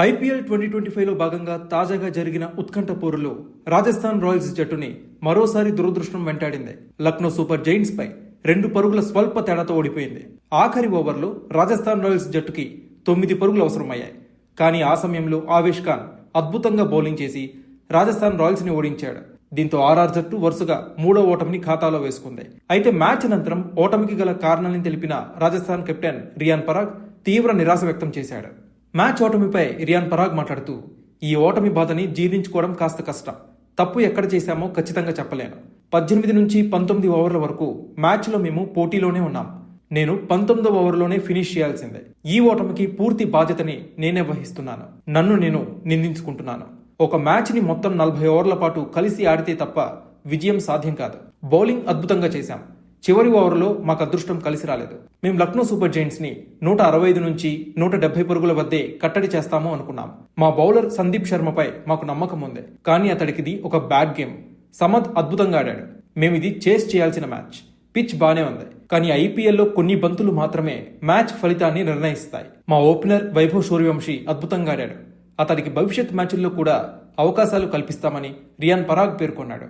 IPL 2025లో భాగంగా తాజాగా జరిగిన ఉత్కంఠ పోరులో రాజస్థాన్ రాయల్స్ జట్టుని మరోసారి దురదృష్టం వెంటాడింది. లక్నో సూపర్ జైంట్స్ పై 2 పరుగుల స్వల్ప తేడాతో ఓడిపోయింది. ఆఖరి ఓవర్లో రాజస్థాన్ రాయల్స్ జట్టుకి 9 పరుగులు అవసరమయ్యాయి. కానీ ఆ సమయంలో ఆవేష్ ఖాన్ అద్భుతంగా బౌలింగ్ చేసి రాజస్థాన్ రాయల్స్ ని ఓడించాడు. దీంతో ఆర్ఆర్ జట్టు వరుసగా 3వ ఓటమిని ఖాతాలో వేసుకుంది. అయితే మ్యాచ్ అనంతరం ఓటమికి గల కారణాలను తెలిపిన రాజస్థాన్ కెప్టెన్ రియాన్ పరాగ్ తీవ్ర నిరాశ వ్యక్తం చేశాడు. మ్యాచ్ ఓటమిపై రియాన్ పరాగ్ మాట్లాడుతూ, ఈ ఓటమి బాధని జీర్ణించుకోవడం కాస్త కష్టం. తప్పు ఎక్కడ చేశామో ఖచ్చితంగా చెప్పలేను. 18 నుంచి 19 ఓవర్ల వరకు మ్యాచ్లో మేము పోటీలోనే ఉన్నాం. నేను 19వ ఓవర్లోనే ఫినిష్ చేయాల్సిందే. ఈ ఓటమికి పూర్తి బాధ్యతని నేనే వహిస్తున్నాను. నన్ను నేను నిందించుకుంటున్నాను. ఒక మ్యాచ్ని మొత్తం 40 ఓవర్ల పాటు కలిసి ఆడితే తప్ప విజయం సాధ్యం కాదు. బౌలింగ్ అద్భుతంగా చేశాం. చివరి ఓవర్లో మాకు అదృష్టం కలిసి రాలేదు. మేము లక్నో సూపర్ జైంట్స్ ని 165 నుంచి 170 పరుగుల వద్దే కట్టడి చేస్తాము అనుకున్నాం. మా బౌలర్ సందీప్ శర్మపై మాకు నమ్మకం ఉంది. కానీ అతడికిది ఒక బ్యాడ్ గేమ్. సమద్ అద్భుతంగా ఆడాడు. మేమిది చేస్ చేయాల్సిన మ్యాచ్. పిచ్ బానే ఉంది. కానీ ఐపీఎల్లో కొన్ని బంతులు మాత్రమే మ్యాచ్ ఫలితాన్ని నిర్ణయిస్తాయి. మా ఓపెనర్ వైభవ్ సూర్యవంశీ అద్భుతంగా ఆడాడు. అతడికి భవిష్యత్ మ్యాచ్ల్లో కూడా అవకాశాలు కల్పిస్తామని రియాన్ పరాగ్ పేర్కొన్నాడు.